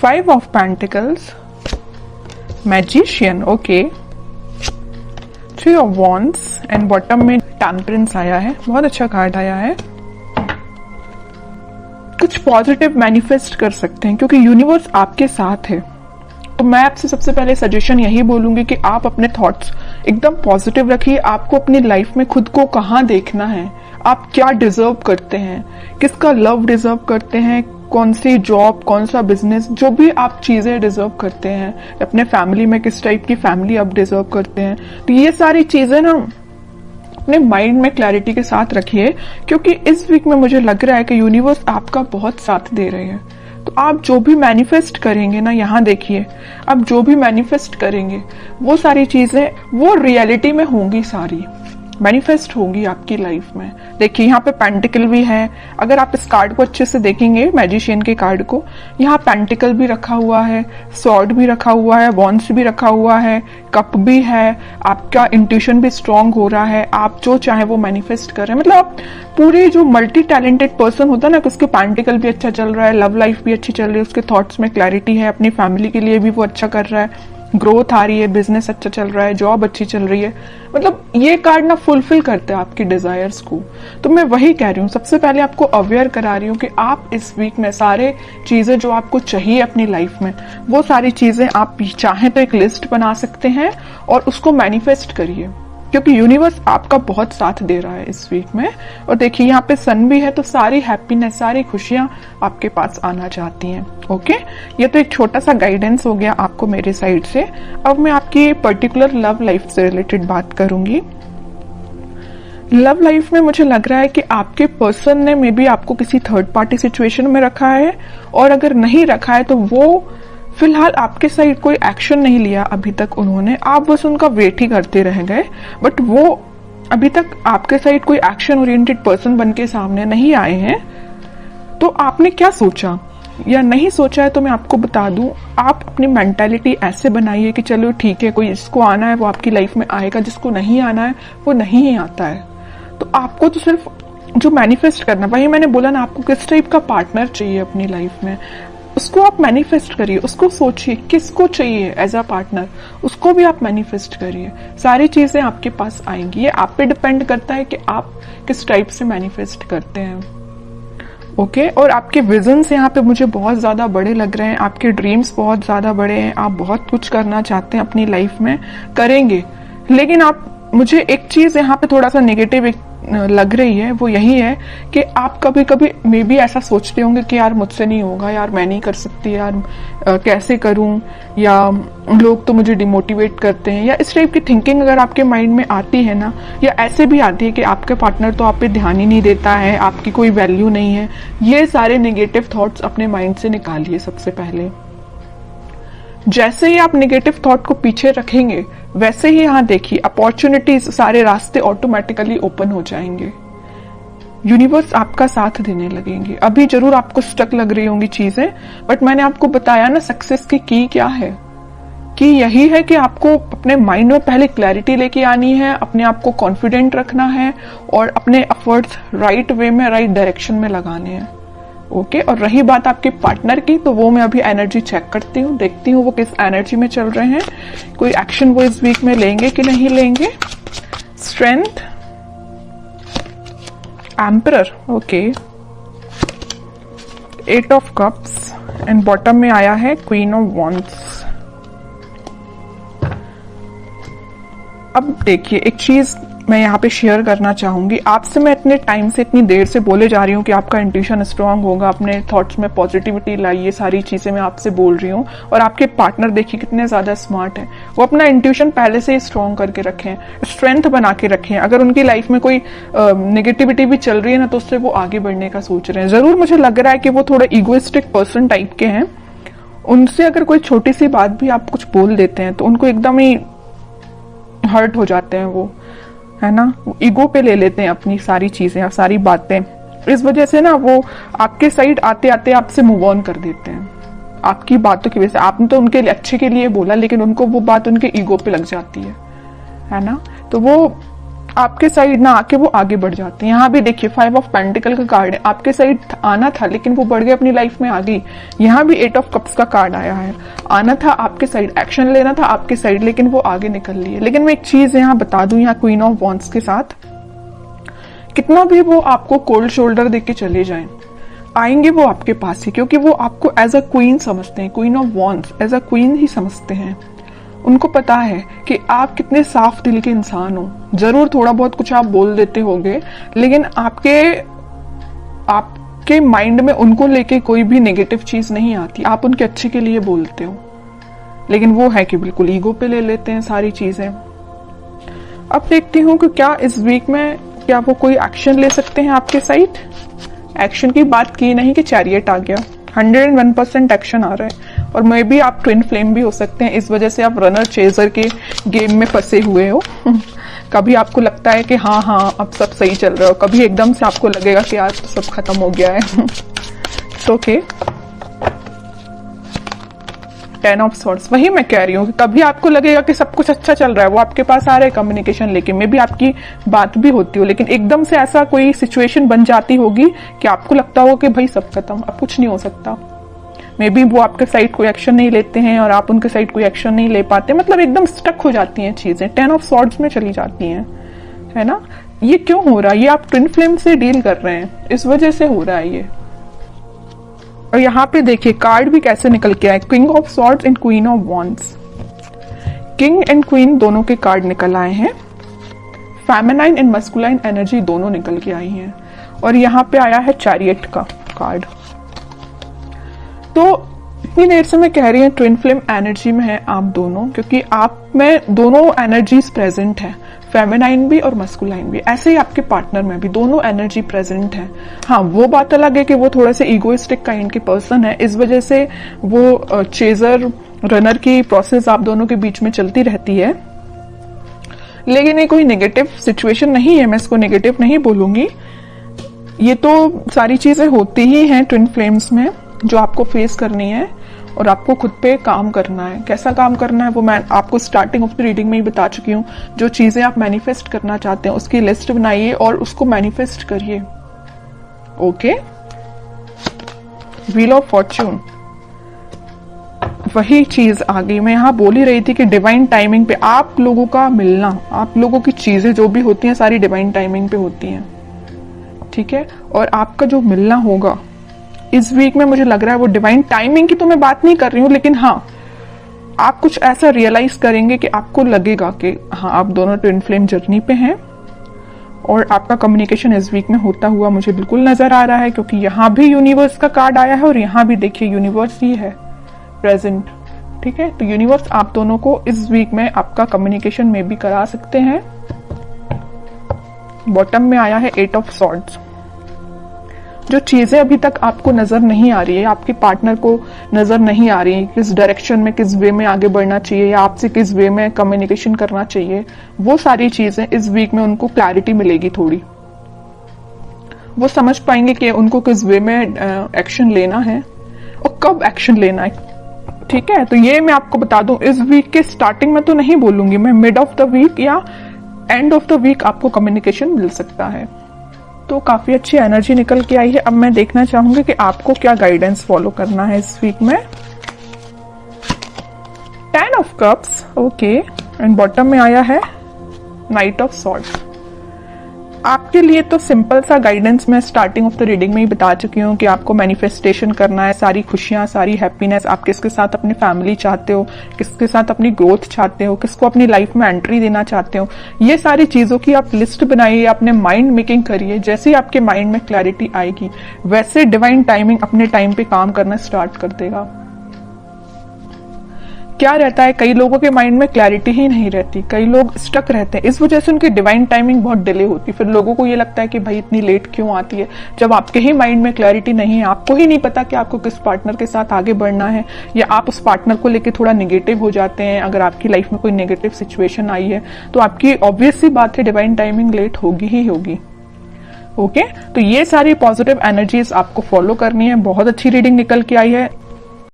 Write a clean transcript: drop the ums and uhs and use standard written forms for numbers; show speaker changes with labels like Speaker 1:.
Speaker 1: 5 of pentacles, magician, okay, 3 of wands and bottom में temperance आया है। बहुत अच्छा कार्ड आया है। कुछ पॉजिटिव मैनिफेस्ट कर सकते हैं क्योंकि यूनिवर्स आपके साथ है। तो मैं आपसे सबसे पहले सजेशन यही बोलूंगी कि आप अपने थॉट्स एकदम पॉजिटिव रखिए। आपको अपनी लाइफ में खुद को कहाँ देखना है, आप क्या डिजर्व करते हैं, किसका लव डिजर्व करते हैं, कौन सी जॉब, कौन सा बिजनेस, जो भी आप चीजें डिजर्व करते हैं, अपने फैमिली में किस टाइप की फैमिली आप डिजर्व करते हैं। तो ये सारी चीजें ना अपने माइंड में क्लैरिटी के साथ रखिए क्योंकि इस वीक में मुझे लग रहा है कि यूनिवर्स आपका बहुत साथ दे रहे हैं। तो आप जो भी मैनिफेस्ट करेंगे ना, यहाँ देखिए, आप जो भी मैनिफेस्ट करेंगे वो सारी चीजें वो रियलिटी में होंगी, सारी मैनिफेस्ट होंगी आपकी लाइफ में। देखिए यहाँ पे पेंटिकल भी है। अगर आप इस कार्ड को अच्छे से देखेंगे, मैजिशियन के कार्ड को, यहाँ पेंटिकल भी रखा हुआ है, स्वॉर्ड भी रखा हुआ है, वॉन्ड्स भी रखा हुआ है, कप भी है। आपका इंट्यूशन भी स्ट्रांग हो रहा है, आप जो चाहे वो मैनिफेस्ट कर रहे हैं। मतलब आप पूरे जो मल्टी टैलेंटेड पर्सन होता है ना, उसके पेंटिकल भी अच्छा चल रहा है, लव लाइफ भी अच्छी चल रही है, उसके थॉट्स में क्लैरिटी है, अपनी फैमिली के लिए भी वो अच्छा कर रहा है, ग्रोथ आ रही है, बिजनेस अच्छा चल रहा है, जॉब अच्छी चल रही है। मतलब ये कार्ड ना फुलफिल करते हैं आपकी डिजायर्स को। तो मैं वही कह रही हूँ, सबसे पहले आपको अवेयर करा रही हूँ कि आप इस वीक में सारे चीजें जो आपको चाहिए अपनी लाइफ में, वो सारी चीजें आप चाहें तो एक लिस्ट बना सकते हैं और उसको मैनिफेस्ट करिए क्योंकि यूनिवर्स आपका बहुत साथ दे रहा है इस वीक में। और देखिए यहाँ पे सन भी है, तो सारी हैप्पीनेस, सारी खुशियां आपके पास आना चाहती हैं। ओके, ये तो एक छोटा सा गाइडेंस हो गया आपको मेरे साइड से। अब मैं आपकी पर्टिकुलर लव लाइफ से रिलेटेड बात करूंगी। लव लाइफ में मुझे लग रहा है कि आपके पर्सन ने मे बी आपको किसी थर्ड पार्टी सिचुएशन में रखा है, और अगर नहीं रखा है तो वो फिलहाल आपके साइड कोई एक्शन नहीं लिया अभी तक उन्होंने, आप बस उनका वेट ही करते रह गए। बट वो अभी तक आपके साइड कोई एक्शन ओरिएंटेड पर्सन बन के सामने नहीं आए हैं। तो आपने क्या सोचा या नहीं सोचा है तो मैं आपको बता दूं, आप अपनी मेंटालिटी ऐसे बनाइए कि चलो ठीक है, कोई जिसको आना है वो आपकी लाइफ में आएगा, जिसको नहीं आना है वो नहीं ही आता है। तो आपको तो सिर्फ जो मैनिफेस्ट करना, वही मैंने बोला ना, आपको किस टाइप का पार्टनर चाहिए अपनी लाइफ में, उसको आप मैनिफेस्ट करिए, उसको सोचिए किसको चाहिए एज अ पार्टनर, उसको भी आप मैनिफेस्ट करिए। सारी चीजें आपके पास आएंगी। ये आप पे डिपेंड करता है कि आप किस टाइप से मैनिफेस्ट करते हैं। ओके, और आपके विजन्स यहाँ पे मुझे बहुत ज्यादा बड़े लग रहे हैं, आपके ड्रीम्स बहुत ज्यादा बड़े हैं, आप बहुत कुछ करना चाहते हैं अपनी लाइफ में, करेंगे। लेकिन आप, मुझे एक चीज यहाँ पे थोड़ा सा नेगेटिव लग रही है, वो यही है कि आप कभी कभी मे बी ऐसा सोचते होंगे कि यार मुझसे नहीं होगा, यार मैं नहीं कर सकती, यार कैसे करूं, या लोग तो मुझे डिमोटिवेट करते हैं, या इस टाइप की थिंकिंग अगर आपके माइंड में आती है ना, या ऐसे भी आती है कि आपके पार्टनर तो आप पे ध्यान ही नहीं देता है, आपकी कोई वैल्यू नहीं है, ये सारे नेगेटिव थॉट्स अपने माइंड से निकालिए सबसे पहले। जैसे ही आप नेगेटिव थॉट को पीछे रखेंगे, वैसे ही यहाँ देखिए अपॉर्चुनिटीज, सारे रास्ते ऑटोमेटिकली ओपन हो जाएंगे। यूनिवर्स आपका साथ देने लगेंगे। अभी जरूर आपको स्टक लग रही होंगी चीजें, बट मैंने आपको बताया ना सक्सेस की क्या है, कि यही है कि आपको अपने माइंड में पहले क्लैरिटी लेके आनी है, अपने आप को कॉन्फिडेंट रखना है और अपने एफर्ट्स राइट वे में, राइट डायरेक्शन में लगाने हैं। ओके, और रही बात आपके पार्टनर की, तो वो मैं अभी एनर्जी चेक करती हूँ, देखती हूँ वो किस एनर्जी में चल रहे हैं, कोई एक्शन वो इस वीक में लेंगे कि नहीं लेंगे। Strength, emperor, okay, 8 of cups and bottom में आया है क्वीन ऑफ वॉन्ड्स। अब देखिए एक चीज मैं यहाँ पे शेयर करना चाहूंगी आपसे। मैं इतने टाइम से, इतनी देर से बोले जा रही हूँ कि आपका इंट्यूशन स्ट्रांग होगा, अपने थॉट्स में पॉजिटिविटी लाइए, सारी चीजें मैं आपसे बोल रही हूँ। और आपके पार्टनर देखिए कितने ज्यादा स्मार्ट हैं, वो अपना इंट्यूशन पहले से ही स्ट्रांग करके रखें, स्ट्रेंथ बना के रखें। अगर उनकी लाइफ में कोई नेगेटिविटी भी चल रही है ना, तो उससे वो आगे बढ़ने का सोच रहे हैं। जरूर मुझे लग रहा है कि वो थोड़ा इगोइस्टिक पर्सन टाइप के हैं, उनसे अगर कोई छोटी सी बात भी आप कुछ बोल देते हैं तो उनको एकदम ही हर्ट हो जाते हैं, वो है ना, वो ईगो पे ले लेते हैं अपनी सारी चीजें, सारी बातें। इस वजह से ना वो आपके साइड आते आते आपसे मूव ऑन कर देते हैं आपकी बातों की वजह से। आपने तो उनके अच्छे के लिए बोला, लेकिन उनको वो बात उनके ईगो पे लग जाती है ना। तो वो आपके साइड ना आके वो आगे बढ़ जाते हैं। यहाँ भी देखिए 5 ऑफ पेंटिकल का कार्ड है, आपके साइड आना था लेकिन वो बढ़ गए, अपनी लाइफ में आ गई। यहाँ भी 8 ऑफ कप्स का कार्ड आया है, आना था आपके साइड, एक्शन लेना था आपके साइड, लेकिन वो आगे निकल लिए। लेकिन मैं एक चीज यहाँ बता दूं, यहाँ क्वीन ऑफ वॉन्ड्स के साथ कितना भी वो आपको कोल्ड शोल्डर देके चले जाएं, आएंगे वो आपके पास ही, क्योंकि वो आपको एज अ क्वीन समझते हैं, queen of wands as a queen ही समझते हैं। उनको पता है कि आप कितने साफ दिल के इंसान हो। जरूर थोड़ा बहुत कुछ आप बोल देते होंगे, लेकिन आपके माइंड में उनको लेके कोई भी नेगेटिव चीज नहीं आती, आप उनके अच्छे के लिए बोलते हो। लेकिन वो है कि बिल्कुल ईगो पे ले लेते हैं सारी चीजें। अब देखती हूँ कि क्या इस वीक में क्या वो कोई एक्शन ले सकते हैं आपके साइड। एक्शन की बात की नहीं कि चैरियट आ गया, 101% एक्शन आ रहा है। और मे बी आप ट्विन फ्लेम भी हो सकते हैं, इस वजह से आप रनर चेजर के गेम में फंसे हुए हो। कभी आपको लगता है कि हाँ अब सब सही चल रहा हो, कभी एकदम से आपको लगेगा कि आज तो सब खत्म हो गया है। तो ओके, 10 ऑफ सॉर्ड्स, वही मैं कह रही हूँ कि कभी आपको लगेगा कि सब कुछ अच्छा चल रहा है, वो आपके पास आ रहे हैं कम्युनिकेशन लेके, मे बी आपकी बात भी होती हो, लेकिन एकदम से ऐसा कोई सिचुएशन बन जाती होगी कि आपको लगता हो कि भाई सब खत्म, अब कुछ नहीं हो सकता। मे बी वो आपके साइड कोई एक्शन नहीं लेते हैं और आप उनके साइड कोई एक्शन नहीं ले पाते, मतलब एकदम स्टक हो जाती हैं चीजें, 10 ऑफ सॉर्ड्स में चली जाती हैं, है ना। ये क्यों हो रहा है? ये आप ट्विन फ्लेम से डील कर रहे हैं, इस वजह से हो रहा है ये। और यहाँ पे देखिए कार्ड भी कैसे निकल के आए, king of swords and queen of wands. King and queen दोनों के कार्ड निकल आए हैं, फेमिनाइन एंड मस्कुलाइन एनर्जी दोनों निकल के आई हैं। और यहाँ पे आया है चैरियट का कार्ड। तो इतनी देर से मैं कह रही हूँ ट्विन फ्लेम एनर्जी में है आप दोनों, क्योंकि आप में दोनों एनर्जीज प्रेजेंट है, फेमिनाइन भी और मस्कुलाइन भी। ऐसे ही आपके पार्टनर में भी दोनों एनर्जी प्रेजेंट है। हाँ, वो बात अलग है कि वो थोड़ा से इगोइस्टिक काइंड के पर्सन है, इस वजह से वो चेजर रनर की प्रोसेस आप दोनों के बीच में चलती रहती है। लेकिन ये कोई नेगेटिव सिचुएशन नहीं है, मैं इसको नेगेटिव नहीं बोलूंगी। ये तो सारी चीजें होती ही हैं ट्विन फ्लेम्स में, जो आपको फेस करनी है और आपको खुद पे काम करना है। कैसा काम करना है वो मैं आपको स्टार्टिंग ऑफ द रीडिंग में ही बता चुकी हूँ। जो चीजें आप मैनिफेस्ट करना चाहते हैं उसकी लिस्ट बनाइए और उसको मैनिफेस्ट करिए। ओके, व्हील ऑफ फॉर्च्यून, वही चीज आ गई। मैं यहाँ बोल ही रही थी कि डिवाइन टाइमिंग पे आप लोगों का मिलना, आप लोगों की चीजें जो भी होती हैं सारी डिवाइन टाइमिंग पे होती हैं, ठीक है। और आपका जो मिलना होगा इस वीक में, मुझे लग रहा है वो डिवाइन टाइमिंग की तो मैं बात नहीं कर रही हूँ, लेकिन हाँ आप कुछ ऐसा रियलाइज करेंगे कि आपको लगेगा कि हाँ आप दोनों ट्विन फ्लेम जर्नी पे हैं। और आपका कम्युनिकेशन इस वीक में होता हुआ मुझे बिल्कुल नजर आ रहा है, क्योंकि यहाँ भी यूनिवर्स का कार्ड आया है और यहाँ भी देखिए यूनिवर्स ही है प्रेजेंट, ठीक है। तो यूनिवर्स आप दोनों को इस वीक में आपका कम्युनिकेशन में भी करा सकते हैं। बॉटम में आया है 8 ऑफ सॉर्ड्स। जो चीजें अभी तक आपको नजर नहीं आ रही है, आपके पार्टनर को नजर नहीं आ रही है, किस डायरेक्शन में, किस वे में आगे बढ़ना चाहिए या आपसे किस वे में कम्युनिकेशन करना चाहिए, वो सारी चीजें इस वीक में उनको क्लैरिटी मिलेगी थोड़ी। वो समझ पाएंगे कि उनको किस वे में एक्शन लेना है और कब एक्शन लेना है, ठीक है। तो ये मैं आपको बता दूं, इस वीक के स्टार्टिंग में तो नहीं बोलूंगी मैं, मिड ऑफ द वीक या एंड ऑफ द वीक आपको कम्युनिकेशन मिल सकता है। तो काफी अच्छी एनर्जी निकल के आई है। अब मैं देखना चाहूंगी कि आपको क्या गाइडेंस फॉलो करना है इस वीक में। 10 of cups, okay, and bottom में आया है नाइट ऑफ सॉर्ड्स। आपके लिए तो सिंपल सा गाइडेंस मैं स्टार्टिंग ऑफ द रीडिंग में ही बता चुकी हूँ कि आपको मैनिफेस्टेशन करना है, सारी खुशियां, सारी हैप्पीनेस। आप किसके साथ अपनी फैमिली चाहते हो, किसके साथ अपनी ग्रोथ चाहते हो, किसको अपनी लाइफ में एंट्री देना चाहते हो, ये सारी चीजों की आप लिस्ट बनाइए, अपने माइंड मेकिंग करिए। जैसे ही आपके माइंड में क्लैरिटी आएगी वैसे डिवाइन टाइमिंग अपने टाइम पे काम करना स्टार्ट कर देगा। क्या रहता है, कई लोगों के माइंड में क्लैरिटी ही नहीं रहती, कई लोग स्टक रहते हैं, इस वजह से उनकी डिवाइन टाइमिंग बहुत डिले होती है। फिर लोगों को ये लगता है कि भाई इतनी लेट क्यों आती है, जब आपके ही माइंड में क्लैरिटी नहीं है, आपको ही नहीं पता कि आपको किस पार्टनर के साथ आगे बढ़ना है, या आप उस पार्टनर को लेकर थोड़ा निगेटिव हो जाते हैं। अगर आपकी लाइफ में कोई नेगेटिव सिचुएशन आई है तो आपकी ऑब्वियस सी बात है डिवाइन टाइमिंग लेट होगी ही होगी। ओके, तो ये सारी पॉजिटिव एनर्जीज आपको फॉलो करनी है। बहुत अच्छी रीडिंग निकल के आई है।